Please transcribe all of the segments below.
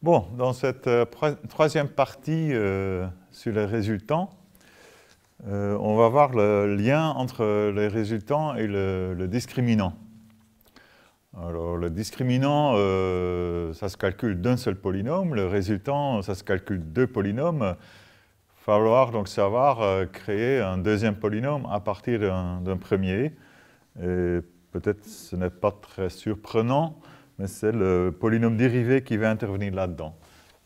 Bon, dans cette troisième partie sur les résultants, on va voir le lien entre les résultants et le discriminant. Alors, le discriminant, ça se calcule d'un seul polynôme. Le résultant, ça se calcule deux polynômes. Il va falloir donc savoir créer un deuxième polynôme à partir d'un premier. Et peut-être ce n'est pas très surprenant, mais c'est le polynôme dérivé qui va intervenir là-dedans.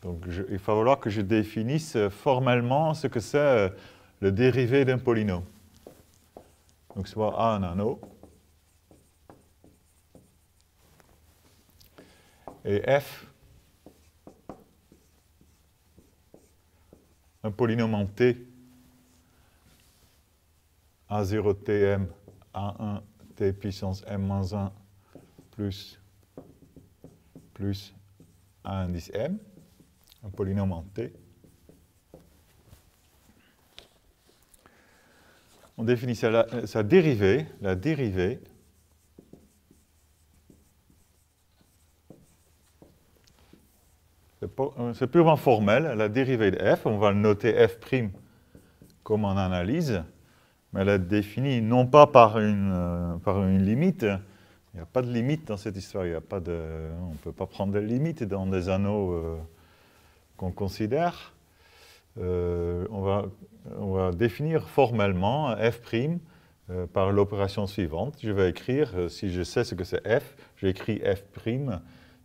Donc il va falloir que je définisse formellement ce que c'est le dérivé d'un polynôme. Donc soit A nano et F, un polynôme en T, A0Tm, A1, T puissance M-1 plus A indice M, un polynôme en T. On définit sa dérivée, la dérivée c'est purement formel, la dérivée de f, on va le noter f' comme en analyse, mais elle est définie non pas par une limite, il n'y a pas de limite dans cette histoire, on ne peut pas prendre de limite dans des anneaux qu'on considère. On va définir formellement f' par l'opération suivante. Je vais écrire, si je sais ce que c'est f, j'écris f',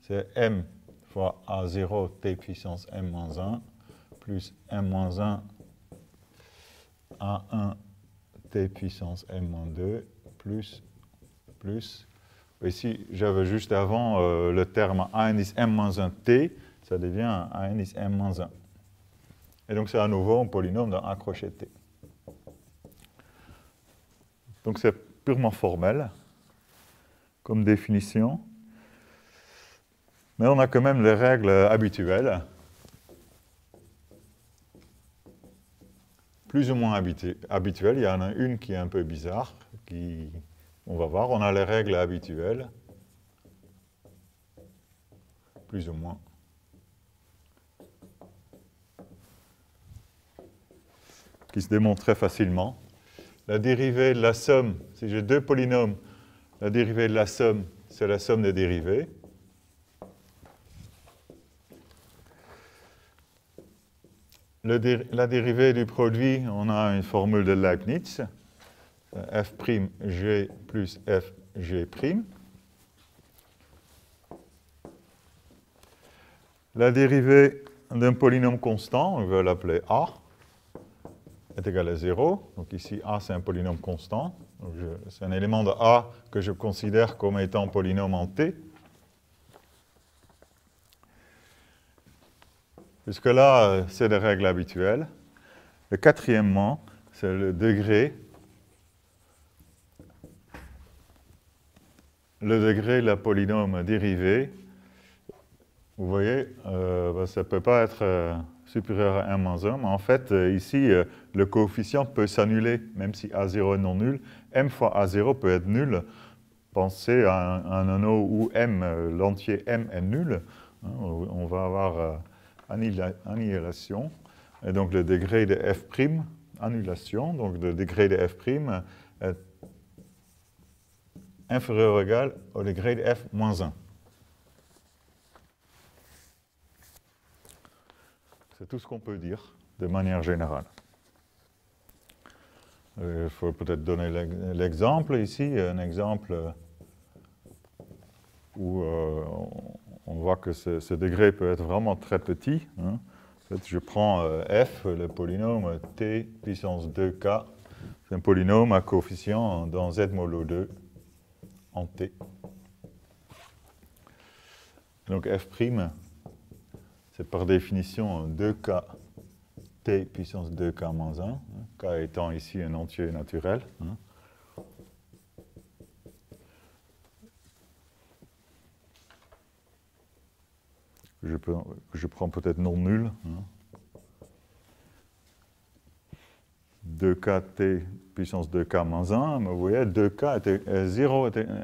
c'est m fois A0 T puissance M-1 plus M-1 A1 T puissance M-2 plus. Ici, j'avais juste avant le terme A indice M-1 T, ça devient A indice M-1. Et donc c'est à nouveau un polynôme dans A crochet T. Donc c'est purement formel comme définition. Mais on a quand même les règles habituelles, plus ou moins habituelles. Il y en a une qui est un peu bizarre, on va voir. On a les règles habituelles, plus ou moins. Qui se démontrent très facilement. La dérivée de la somme, si j'ai deux polynômes, la dérivée de la somme, c'est la somme des dérivés. La dérivée du produit, on a une formule de Leibniz, f'g plus fg'. La dérivée d'un polynôme constant, on va l'appeler A, est égale à 0. Donc ici, A, c'est un polynôme constant. C'est un élément de A que je considère comme étant un polynôme en T. Jusque-là, c'est des règles habituelles. Le quatrièmement, c'est le degré. Le degré de la polynôme dérivée. Vous voyez, ça ne peut pas être supérieur à 1-1, mais en fait, ici, le coefficient peut s'annuler, même si A0 est non nul. M fois A0 peut être nul. Pensez à un anneau où M, l'entier M est nul. On va avoir annihilation. Et donc le degré de f', annulation, donc le degré de f' est inférieur ou égal au degré de f moins 1. C'est tout ce qu'on peut dire de manière générale. Il faut peut-être donner l'exemple ici, un exemple où on voit que ce degré peut être vraiment très petit. En fait, je prends f, le polynôme t puissance 2k, c'est un polynôme à coefficient dans z modulo 2 en t. Donc f', c'est par définition 2k t puissance 2k moins 1, k étant ici un entier naturel. Je prends peut-être non nul. 2kt puissance 2k moins 1, mais vous voyez, 2k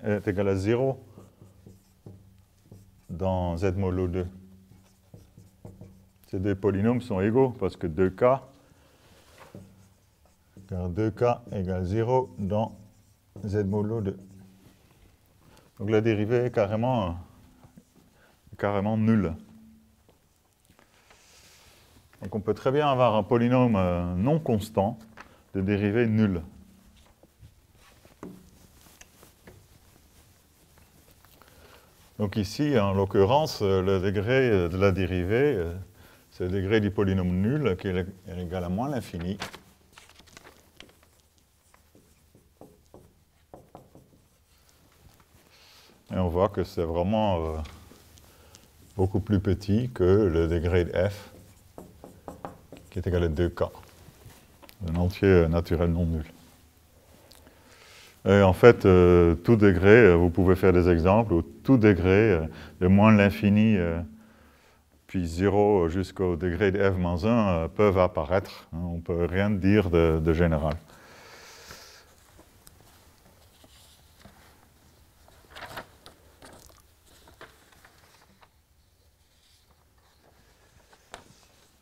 est égal à 0 dans z modulo 2. ces deux polynômes sont égaux, parce que 2k, car 2k égale 0 dans z modulo 2. Donc la dérivée est carrément nulle. Donc on peut très bien avoir un polynôme non constant de dérivée nulle. Donc ici, en l'occurrence, le degré de la dérivée, c'est le degré du polynôme nul qui est égal à moins l'infini. Et on voit que c'est vraiment beaucoup plus petit que le degré de f, qui est égal à 2k, un entier naturel non nul. Et en fait, tout degré, vous pouvez faire des exemples où tout degré de moins l'infini puis 0 jusqu'au degré de f-1 peuvent apparaître. On ne peut rien dire de général.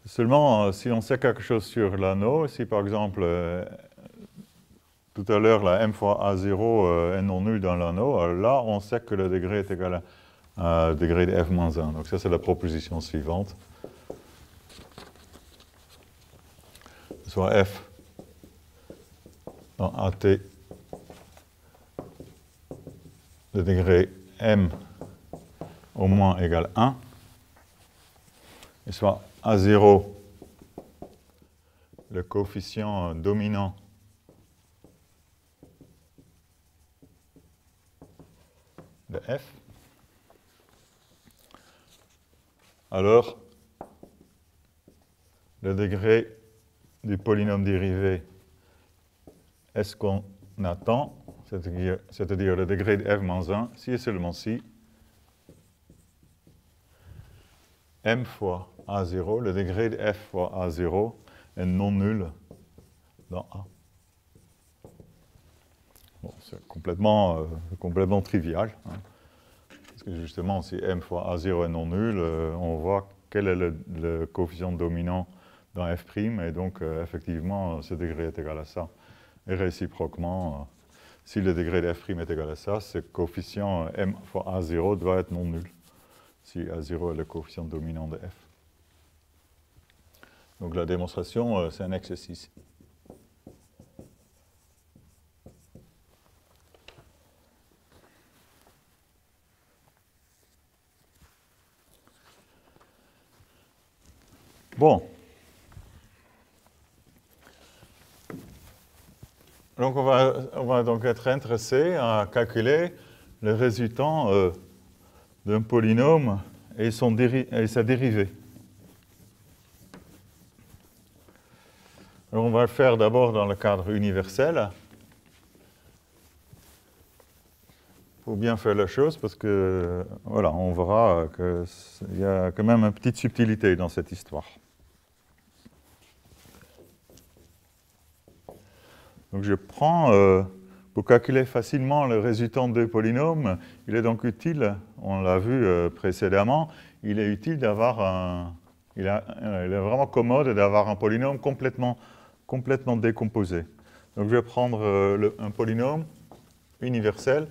Seulement, si on sait quelque chose sur l'anneau, si par exemple, tout à l'heure, la m fois a0 est non nulle dans l'anneau, là, on sait que le degré est égal à degré de f-1. Donc ça, c'est la proposition suivante. Soit f dans at de degré m au moins égale 1, et soit a0, le coefficient dominant de f, alors le degré du polynôme dérivé est ce qu'on attend, c'est-à-dire le degré de f-1, si et seulement si m fois a0, le degré de f fois a0 est non nul dans A. Bon, c'est complètement trivial. Hein. Parce que justement, si m fois a0 est non nul, on voit quel est le coefficient dominant dans f', et donc effectivement, ce degré est égal à ça. Et réciproquement, si le degré de f' est égal à ça, ce coefficient m fois a0 doit être non nul, si a0 est le coefficient dominant de f. Donc la démonstration, c'est un exercice. Bon. Donc on va donc être intéressé à calculer le résultant d'un polynôme et sa dérivée. Alors on va le faire d'abord dans le cadre universel. Il faut bien faire la chose parce que, voilà, on verra qu'il y a quand même une petite subtilité dans cette histoire. Donc je prends, pour calculer facilement le résultant de polynômes, il est donc utile, on l'a vu précédemment, il est utile d'avoir il est vraiment commode d'avoir un polynôme complètement décomposé. Donc je vais prendre un polynôme universel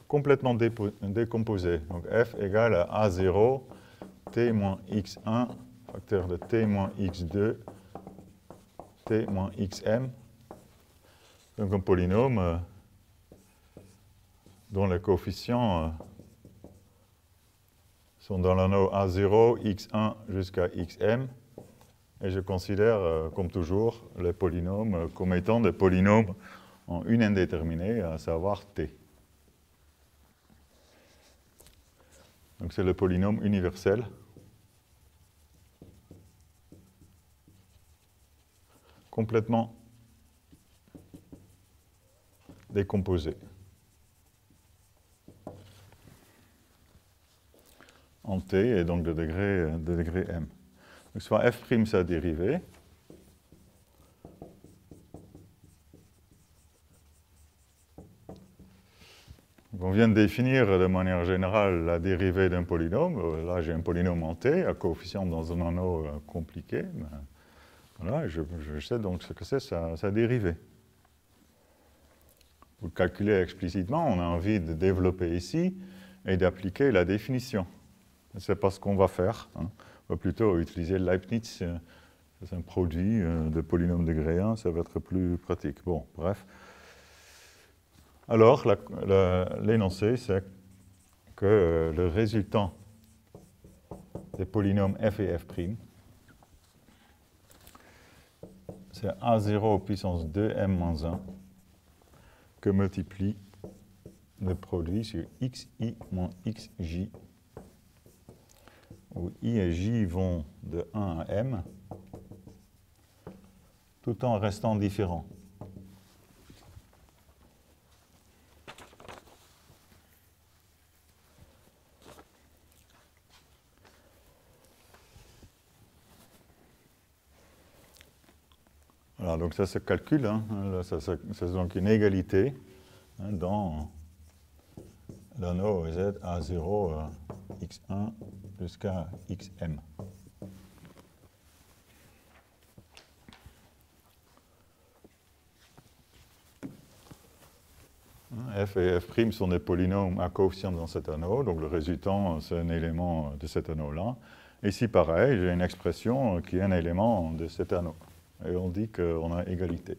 complètement décomposé. Donc f égale à a0, t moins x1, facteur de t moins x2, t moins xm. Donc un polynôme dont les coefficients sont dans l'anneau a0, x1 jusqu'à xm. Et je considère, comme toujours, les polynômes comme étant des polynômes en une indéterminée, à savoir t. Donc c'est le polynôme universel. Complètement décomposé en t et donc de degré m. Donc soit f' sa dérivée, On vient de définir de manière générale la dérivée d'un polynôme. Là, j'ai un polynôme en T, à coefficient dans un anneau compliqué. Ben, voilà, je sais donc ce que c'est sa dérivée. Pour le calculer explicitement, on a envie de développer ici et d'appliquer la définition. C'est pas ce qu'on va faire. Hein. On va plutôt utiliser Leibniz. C'est un produit de polynôme degré 1, ça va être plus pratique. Bon, bref. Alors, l'énoncé, c'est que le résultant des polynômes f et f', c'est a0 puissance 2m-1 que multiplie le produit sur xi moins xj, où i et j vont de 1 à m, tout en restant différents. Voilà, donc ça se calcule, hein. C'est donc une égalité hein, dans l'anneau z a0 x1 jusqu'à xm. F et f' sont des polynômes à coefficient dans cet anneau, donc le résultant, c'est un élément de cet anneau-là. Ici, pareil, j'ai une expression qui est un élément de cet anneau. Et on dit qu'on a égalité.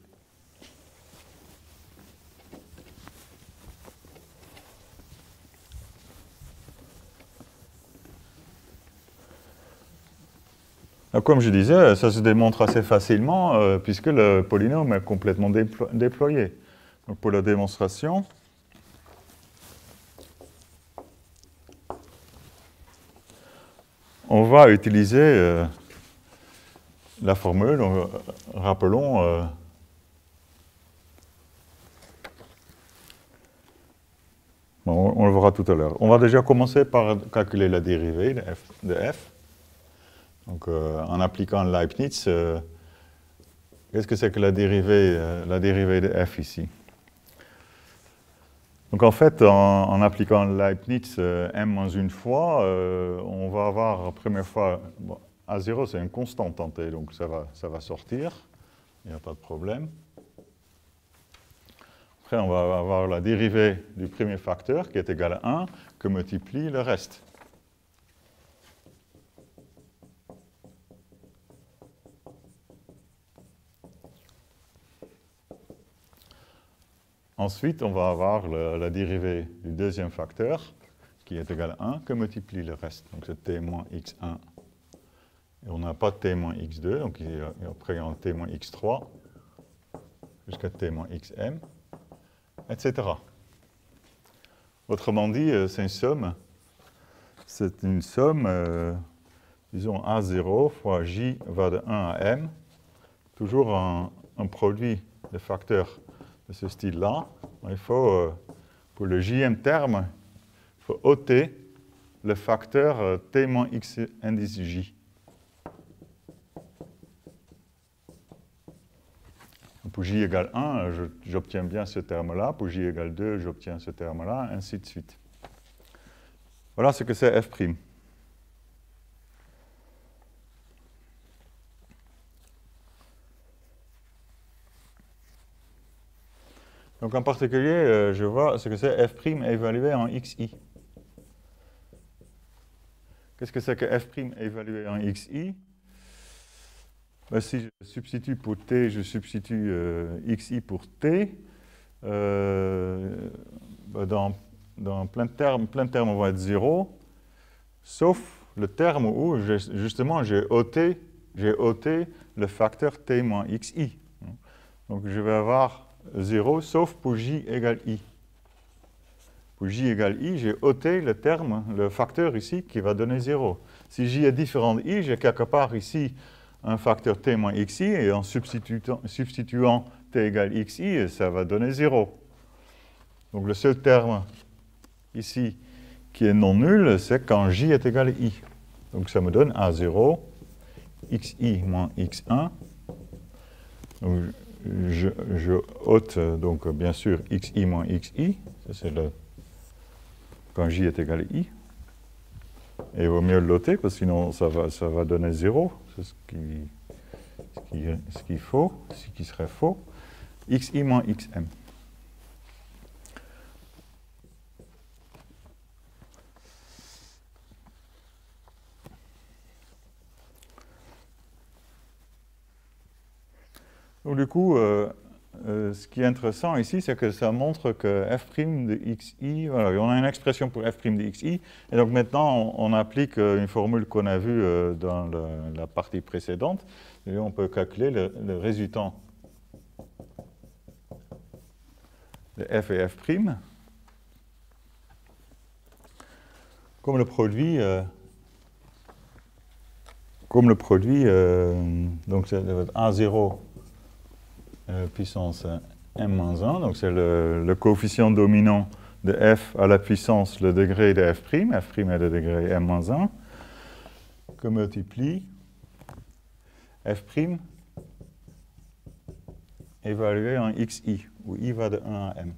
Alors, comme je disais, ça se démontre assez facilement puisque le polynôme est complètement déployé. Donc, pour la démonstration, on va utiliser la formule. Donc, rappelons bon, on le verra tout à l'heure. On va déjà commencer par calculer la dérivée de f. Donc, en appliquant Leibniz, qu'est-ce que c'est que la dérivée de f ici? Donc, en fait, en appliquant Leibniz m-1 fois, on va avoir la première fois, bon, A0 c'est une constante en t, donc ça va sortir, il n'y a pas de problème. Après, on va avoir la dérivée du premier facteur qui est égal à 1, que multiplie le reste. Ensuite, on va avoir la dérivée du deuxième facteur, qui est égal à 1, que multiplie le reste. Donc c'est t moins x1. Et on n'a pas t moins x2, donc après on a t moins x3, jusqu'à t moins xm, etc. Autrement dit, c'est une somme. C'est une somme, disons A0 fois j va de 1 à m, toujours un produit de facteurs de ce style-là. Il faut, pour le jm terme, il faut ôter le facteur t moins x indice j. Pour j égale 1, j'obtiens bien ce terme-là. Pour j égale 2, j'obtiens ce terme-là, ainsi de suite. Voilà ce que c'est f'. Donc en particulier, je vois ce que c'est f' évalué en xi. Qu'est-ce que c'est que f' évalué en xi? Ben, si je substitue pour t, je substitue xi pour t. Ben, dans plein de termes vont être 0, sauf le terme où justement j'ai ôté le facteur t moins xi. Donc je vais avoir 0, sauf pour j égale i. Pour j égale i, j'ai ôté le terme, le facteur ici, qui va donner 0. Si j est différent de i, j'ai quelque part ici un facteur t moins xi, et en substituant t égale xi, ça va donner 0. Donc le seul terme ici qui est non nul, c'est quand j est égal à i. Donc ça me donne A0, xi moins x1. Donc, je ôte donc bien sûr xi moins xi, ça c'est le quand j est égal à i. Et il vaut mieux le loter, parce que sinon ça va donner 0. C'est ce qu'il faut, ce qui serait faux. xi moins xm. Donc du coup, ce qui est intéressant ici, c'est que ça montre que f' de xi, voilà, on a une expression pour f' de xi, et donc maintenant on applique une formule qu'on a vue dans la partie précédente, et on peut calculer le résultant de f et f' comme le produit, donc c'est A0 puissance m-1, donc c'est le coefficient dominant de f à la puissance le degré de f', f' est le degré m-1, que multiplie f' évalué en xi, où i va de 1 à m.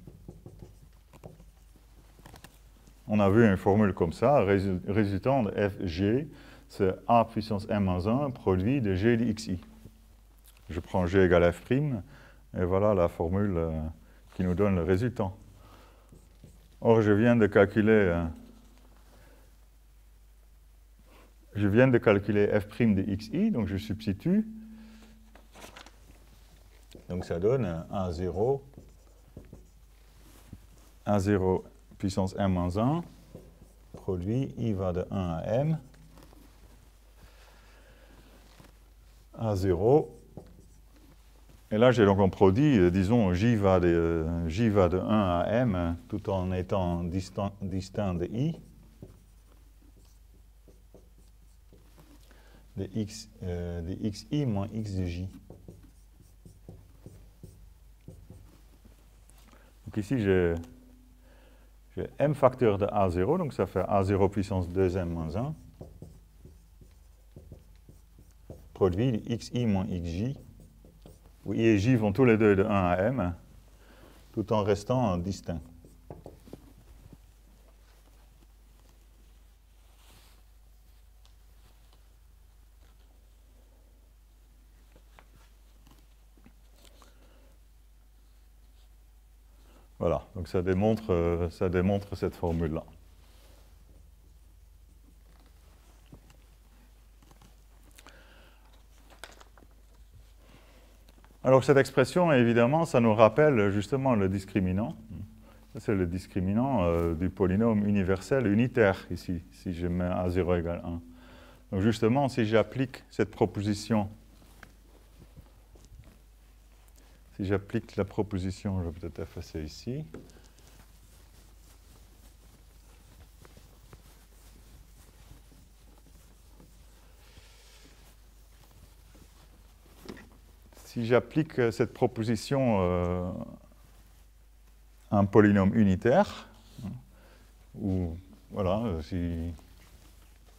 On a vu une formule comme ça, résultant de fg, c'est a puissance m-1 produit de g de xi. Je prends g égale f', et voilà la formule qui nous donne le résultat. Or, je viens de calculer f' de xi, donc je substitue. Donc ça donne A0 puissance m-1, produit i va de 1 à m, A0. Et là, j'ai donc un produit, disons, j va de 1 à m, tout en étant distinct de i, de xi moins x de j. Donc ici, j'ai m facteur de A0, donc ça fait A0 puissance 2m moins 1, produit de xi moins xj, où i et j vont tous les deux de 1 à m, tout en restant distincts. Voilà, donc ça démontre cette formule-là. Alors cette expression, évidemment, ça nous rappelle justement le discriminant. C'est le discriminant du polynôme universel unitaire, ici, si je mets A0 égale 1. Donc justement, si j'applique cette proposition, si j'applique la proposition, je vais peut-être effacer ici. Si j'applique cette proposition à un polynôme unitaire, ou voilà,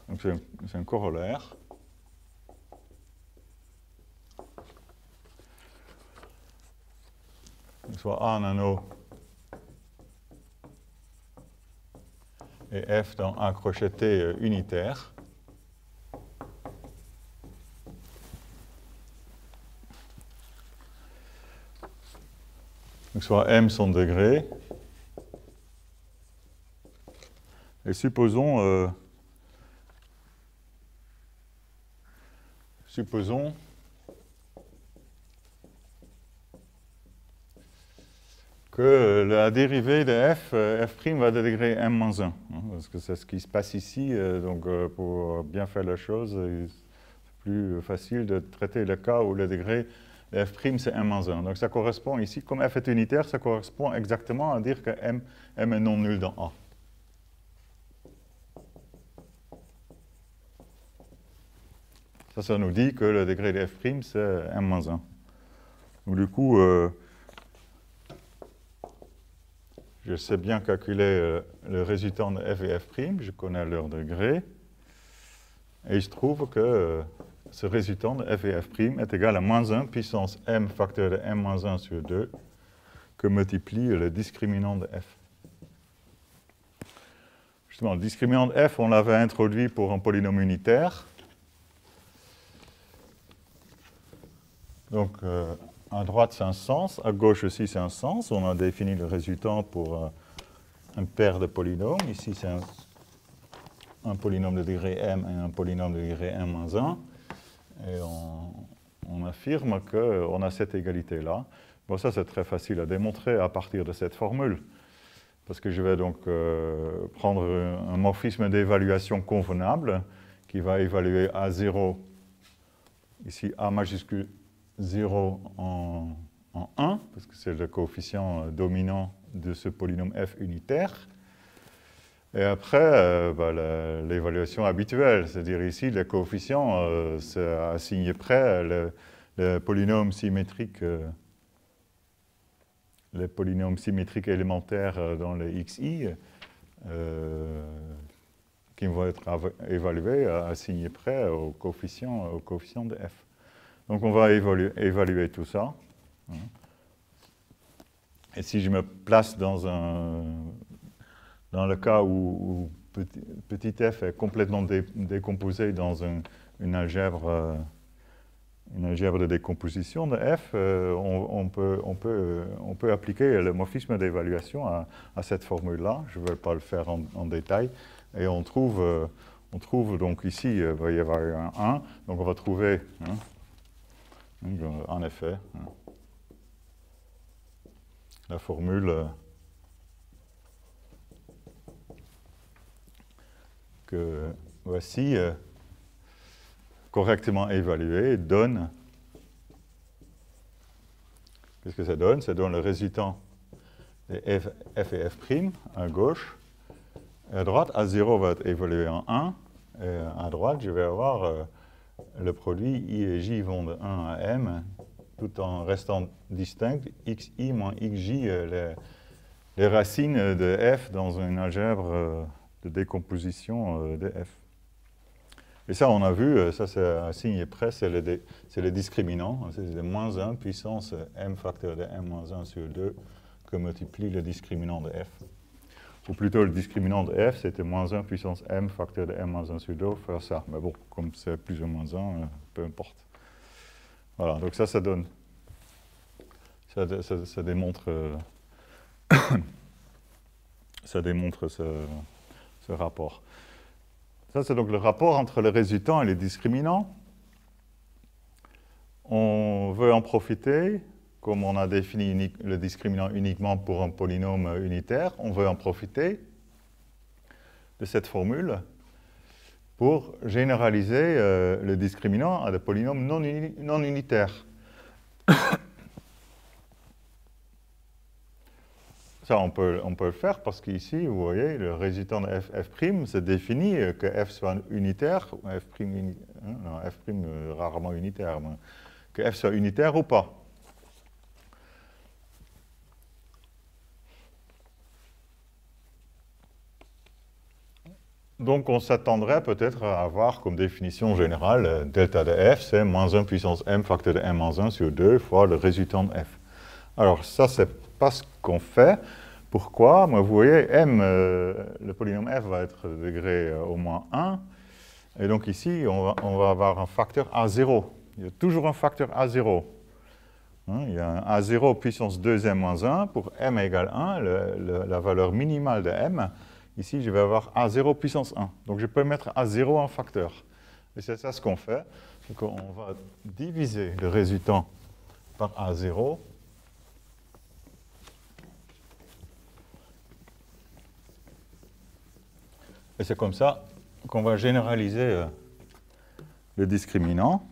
donc c'est un corollaire. Soit A nano et F dans A crochet T unitaire. Donc soit M son degré. Et supposons que la dérivée de f va de degré m-1, parce que c'est ce qui se passe ici, donc pour bien faire la chose, c'est plus facile de traiter le cas où le degré de f' c'est m-1. Donc ça correspond ici, comme f est unitaire, ça correspond exactement à dire que m est non nul dans A. Ça nous dit que le degré de f' c'est m-1. Donc du coup, je sais bien calculer le résultat de f et f', je connais leur degré, et il se trouve que ce résultat de f et f' est égal à moins 1 puissance m facteur de m-1 sur 2, que multiplie le discriminant de f. Justement, le discriminant de f, on l'avait introduit pour un polynôme unitaire. Donc, à droite, c'est un sens. À gauche aussi, c'est un sens. On a défini le résultant pour une paire de polynômes. Ici, c'est un polynôme de degré m et un polynôme de degré m-1. Et on affirme qu'on a cette égalité-là. Bon, ça, c'est très facile à démontrer à partir de cette formule. Parce que je vais donc prendre un morphisme d'évaluation convenable qui va évaluer A0, ici A majuscule 0 en 1, parce que c'est le coefficient dominant de ce polynôme f unitaire. Et après, l'évaluation habituelle, c'est-à-dire ici, le coefficient, c'est assigné près le polynôme symétrique. Les polynômes symétriques élémentaires dans les xi qui vont être évalués assignés près au coefficient de f. Donc on va évaluer tout ça. Et si je me place dans le cas où petit f est complètement décomposé dans une algèbre de décomposition de f, on peut appliquer le morphisme d'évaluation à cette formule-là. Je ne vais pas le faire en détail. Et on trouve donc ici, il va y avoir un 1. Donc on va trouver, en effet, la formule que voici, correctement évaluée, donne. Qu'est-ce que ça donne? Ça donne le résultant de f et f' à gauche. Et à droite, A0 va être évalué en 1. Et à droite, je vais avoir le produit I et J vont de 1 à M, tout en restant distinct, XI moins XJ, les racines de F dans une algèbre de décomposition de F. Et ça, on a vu, ça c'est assigné près, c'est le discriminant. C'est le moins 1 puissance M facteur de M-1 sur 2 que multiplie le discriminant de F. Ou plutôt, le discriminant de f, c'était moins 1 puissance m facteur de m-1 sur 2, faire ça. Mais bon, comme c'est plus ou moins 1, peu importe. Voilà, donc ça donne. Ça démontre, ça démontre ce rapport. Ça, c'est donc le rapport entre le résultant et les discriminants. On veut en profiter. Comme on a défini le discriminant uniquement pour un polynôme unitaire, on veut en profiter de cette formule pour généraliser le discriminant à des polynômes non unitaires. Ça, on peut le faire parce qu'ici, vous voyez, le résultant de f', c'est défini que f soit unitaire, f' rarement unitaire, mais que f soit unitaire ou pas. Donc, on s'attendrait peut-être à avoir comme définition générale, delta de f, c'est moins 1 puissance m facteur de m-1 sur 2 fois le résultant de f. Alors, ça, c'est pas ce qu'on fait. Pourquoi? Vous voyez, m, le polynôme f va être de degré au moins 1. Et donc ici, on va avoir un facteur A0. Il y a toujours un facteur A0. Il y a un A0 puissance 2m moins 1 pour m égale 1, la valeur minimale de m. Ici, je vais avoir A0 puissance 1. Donc, je peux mettre A0 en facteur. Et c'est ça ce qu'on fait. Donc, on va diviser le résultant par A0. Et c'est comme ça qu'on va généraliser le discriminant.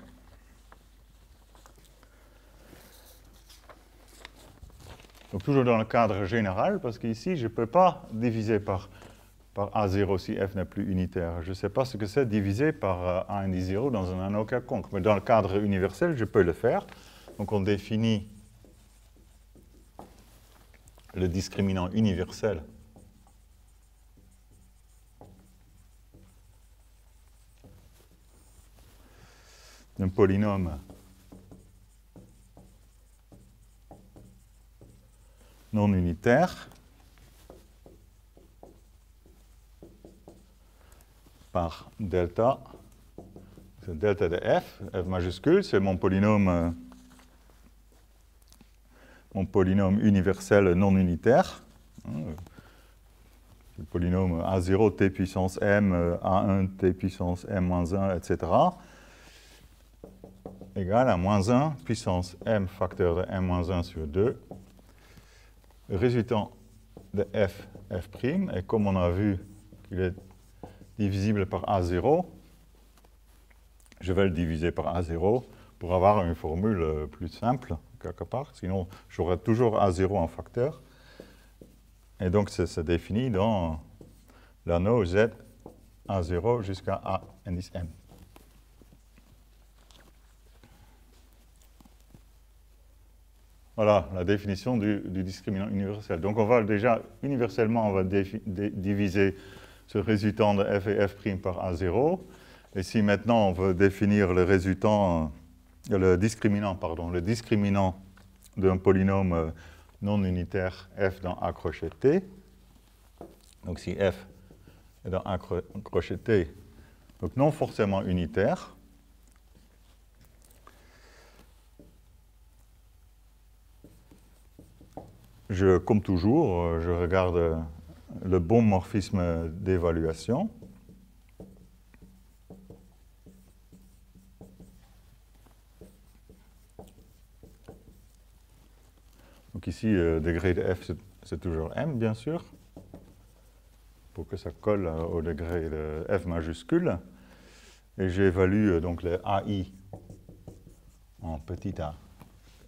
Donc, toujours dans le cadre général, parce qu'ici, je ne peux pas diviser par A0 si f n'est plus unitaire. Je ne sais pas ce que c'est diviser par A indi 0 dans un anneau quelconque. Mais dans le cadre universel, je peux le faire. Donc on définit le discriminant universel d'un polynôme non unitaire par delta. C'est delta de f, f majuscule, c'est mon polynôme universel non unitaire. Le polynôme A0, t puissance m, A1, t puissance m-1, etc. Égale à moins 1 puissance m facteur de m-1 sur 2. Le résultant de f, f', et comme on a vu qu'il est divisible par A0, je vais le diviser par A0 pour avoir une formule plus simple, quelque part. Sinon, j'aurai toujours A0 en facteur. Et donc, ça se définit dans l'anneau Z A0 jusqu'à A indice M. Voilà la définition du discriminant universel. Donc, on va déjà, universellement, on va diviser ce résultant de f et f' par A0. Et si maintenant on veut définir le discriminant d'un polynôme non unitaire f dans A crochet t, donc si f est dans A crochet t, donc non forcément unitaire, comme toujours, je regarde le bon morphisme d'évaluation. Donc ici, degré de f, c'est toujours m, bien sûr, pour que ça colle au degré de f majuscule. Et j'évalue donc le AI en petit a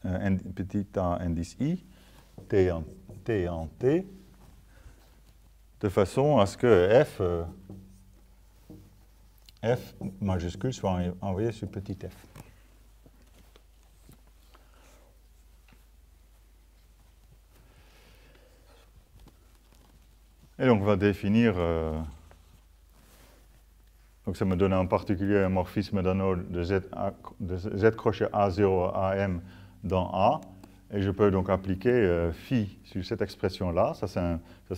indice i, t en t, de façon à ce que f majuscule soit envoyé sur petit f. Et donc on va définir, donc ça me donne en particulier un morphisme d'anneau de Z crochet A0 à AM dans A, et je peux donc appliquer phi sur cette expression-là. Ça c'est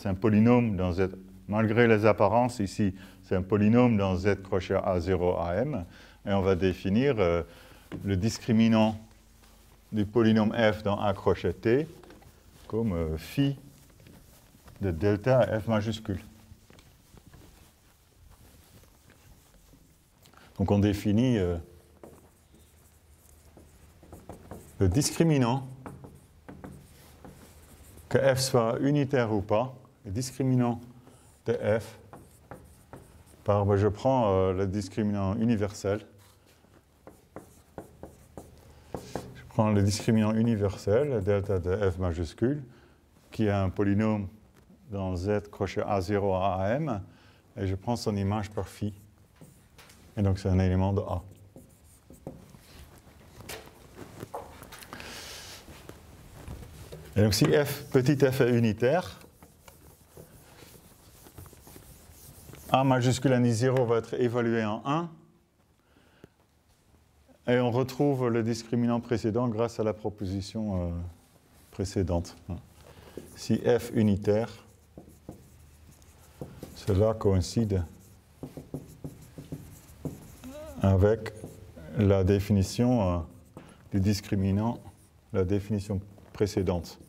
un polynôme dans Z, malgré les apparences ici, c'est un polynôme dans Z crochet A0 à M, et on va définir le discriminant du polynôme f dans A crochet T comme phi de delta f majuscule. Donc on définit le discriminant, que f soit unitaire ou pas, le discriminant de f par, je prends le discriminant universel. Je prends le discriminant universel, delta de f majuscule, qui est un polynôme dans Z crochet A0 à AM, et je prends son image par phi. Et donc c'est un élément de A. Et donc si petit f est unitaire, A majuscule indice 0 va être évalué en 1, et on retrouve le discriminant précédent grâce à la proposition précédente. Si f unitaire, cela coïncide avec la définition du discriminant, la définition précédente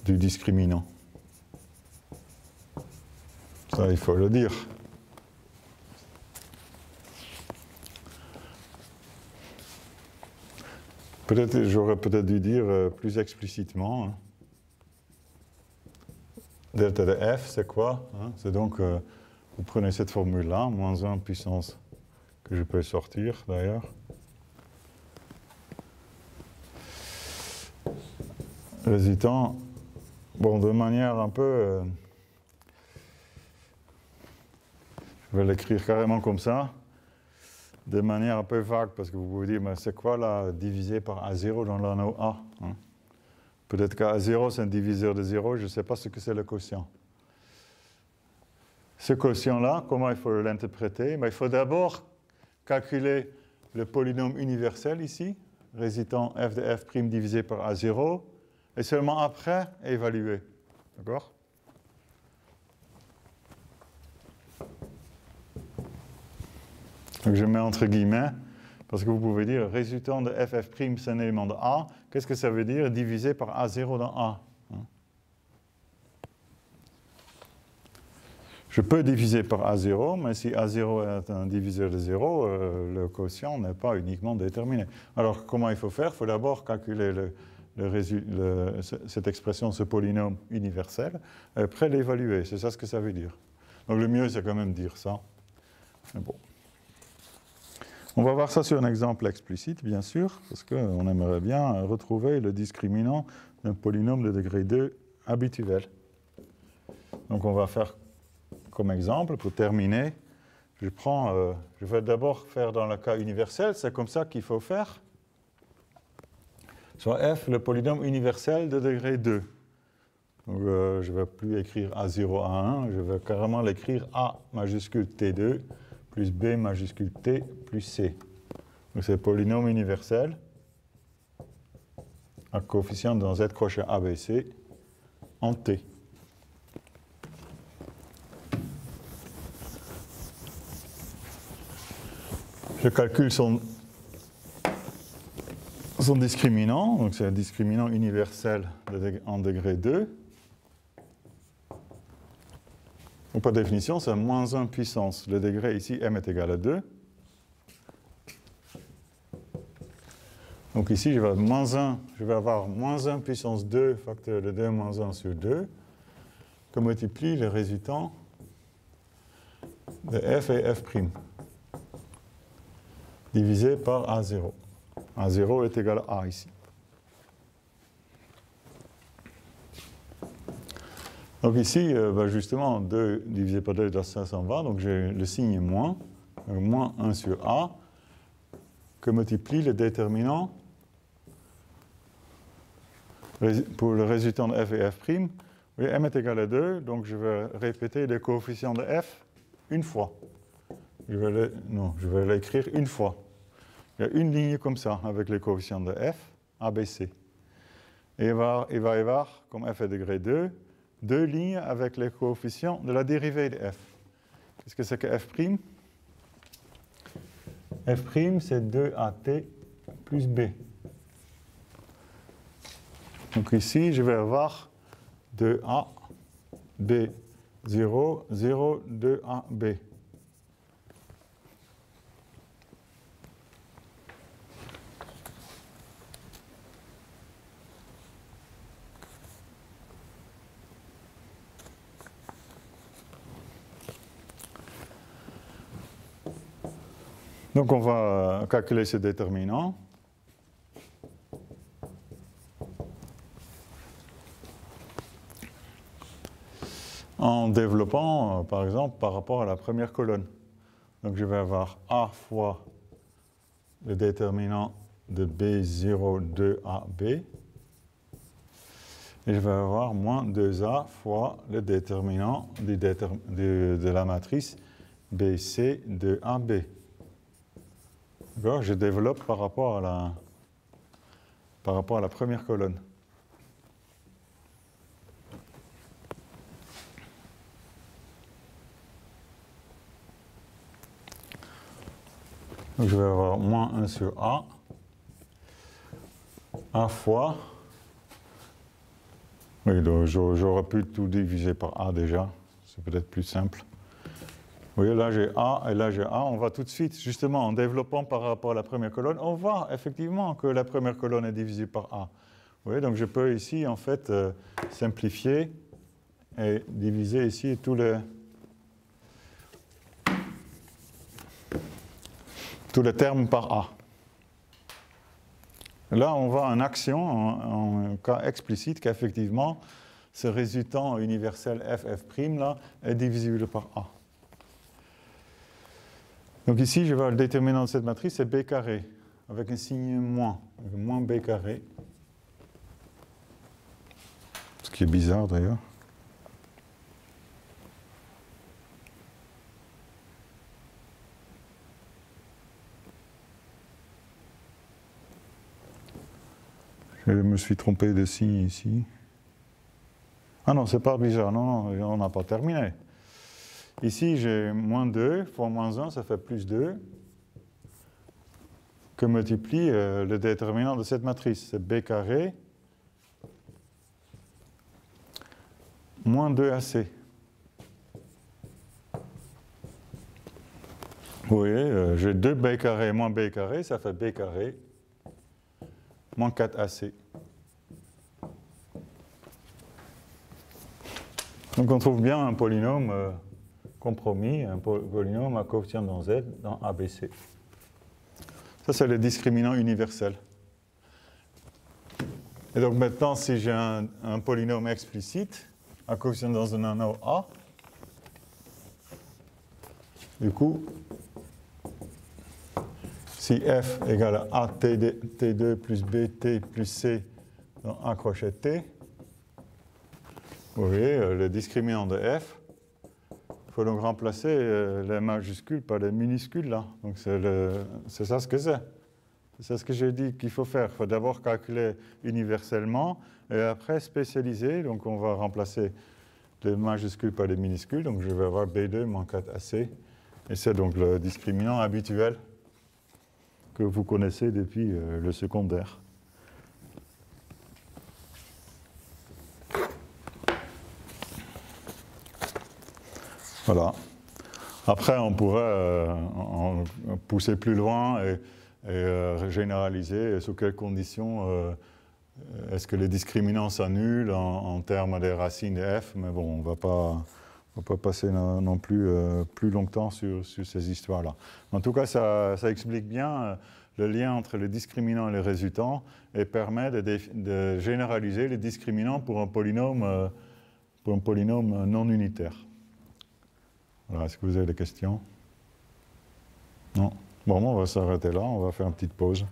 du discriminant. Ça, il faut le dire. J'aurais peut-être dû dire plus explicitement. Delta de f, c'est quoi? C'est donc, vous prenez cette formule-là, moins 1 puissance, que je peux sortir d'ailleurs. Résultant, bon, de manière un peu... je vais l'écrire carrément comme ça, de manière un peu vague, parce que vous pouvez dire, mais c'est quoi là, divisé par A0 dans l'anneau A, Peut-être qu'A0 c'est un diviseur de 0, je ne sais pas ce que c'est le quotient. Ce quotient-là, comment il faut l'interpréter? Il faut d'abord calculer le polynôme universel ici, résultant f de f' divisé par A0, et seulement après évaluer. D'accord? Donc je mets entre guillemets, parce que vous pouvez dire résultant de ff', c'est un élément de A. Qu'est-ce que ça veut dire divisé par A0 dans A? Je peux diviser par A0, mais si A0 est un diviseur de 0, le quotient n'est pas uniquement déterminé. Alors comment il faut faire? Il faut d'abord calculer cette expression, ce polynôme universel, et après l'évaluer. C'est ça ce que ça veut dire. Donc le mieux, c'est quand même dire ça. Mais bon. On va voir ça sur un exemple explicite, bien sûr, parce qu'on aimerait bien retrouver le discriminant d'un polynôme de degré 2 habituel. Donc on va faire comme exemple, pour terminer, je vais d'abord faire dans le cas universel, c'est comme ça qu'il faut faire. Soit f, le polynôme universel de degré 2. Donc je ne vais plus écrire A0, A1, je vais carrément l'écrire A majuscule T2 plus B majuscule T plus C. Donc c'est le polynôme universel à coefficient dans Z crochet ABC en T. Je calcule son discriminant, donc c'est un discriminant universel en degré 2. Donc par définition, c'est moins 1 puissance. Le degré ici, m est égal à 2. Donc ici, je vais avoir moins 1 puissance 2 facteur de 2 moins 1 sur 2, que multiplie le résultant de f et f'. Divisé par A0. A0 est égal à A ici. Donc ici, justement, 2 divisé par 2, ça s'en va, donc j'ai le signe moins, donc moins 1 sur A, que multiplie le déterminant pour le résultant de f et f'. Vous voyez, m est égal à 2, donc je vais répéter les coefficients de f une fois. Je vais l'écrire une fois. Il y a une ligne comme ça, avec les coefficients de f, a, b, c. Et il va y avoir, comme f est degré 2, deux lignes avec les coefficients de la dérivée de f. Qu'est-ce que c'est que f'? F', c'est 2at plus b. Donc ici, je vais avoir 2a, b, 0, 0, 2a, b. Donc on va calculer ce déterminant. En développant, par exemple, par rapport à la première colonne. Donc je vais avoir A fois le déterminant de B0, 2AB. Et je vais avoir moins 2A fois le déterminant de la matrice BC, 2AB. D'accord ? Je développe par rapport à la première colonne. Donc je vais avoir moins 1 sur A fois, oui, donc j'aurais pu tout diviser par A déjà, c'est peut-être plus simple. Vous voyez, là j'ai A et là j'ai A, on va tout de suite, justement en développant par rapport à la première colonne, on voit effectivement que la première colonne est divisée par A. Vous voyez, donc je peux ici en fait simplifier et diviser ici tous les termes par A. Là, on voit une action, en cas explicite, qu'effectivement, ce résultant universel f' là, est divisible par A. Donc ici, je vois le déterminant de cette matrice, c'est b carré, avec un signe moins, moins b carré. Ce qui est bizarre d'ailleurs. Je me suis trompé de signe ici. Ah non, c'est pas bizarre, non, on n'a pas terminé. Ici, j'ai moins 2 fois moins 1, ça fait plus 2. que multiplie le déterminant de cette matrice. C'est b carré moins 2ac. Vous voyez, j'ai 2b carré moins b carré, ça fait b carré moins 4ac. Donc on trouve bien un polynôme compromis, un polynôme à coefficient dans Z, dans ABC. Ça, c'est le discriminant universel. Et donc maintenant, si j'ai un polynôme explicite, à coefficient dans un anneau A, du coup, si f égale à t2 plus bt plus c dans A crochet t, vous voyez, le discriminant de f, il faut donc remplacer les majuscules par les minuscules là. Donc c'est ça ce que c'est. C'est ça ce que j'ai dit qu'il faut faire. Il faut d'abord calculer universellement et après spécialiser. Donc on va remplacer les majuscules par les minuscules. Donc je vais avoir B2 moins 4AC. Et c'est donc le discriminant habituel que vous connaissez depuis le secondaire. Voilà. Après, on pourrait en pousser plus loin et généraliser sous quelles conditions est-ce que les discriminants s'annulent en termes des racines de f, mais bon, on ne va pas passer non plus plus longtemps sur ces histoires-là. En tout cas, ça explique bien le lien entre les discriminants et les résultants et permet de généraliser les discriminants pour un polynôme non unitaire. Voilà, est-ce que vous avez des questions? Non? Bon, on va s'arrêter là, on va faire une petite pause.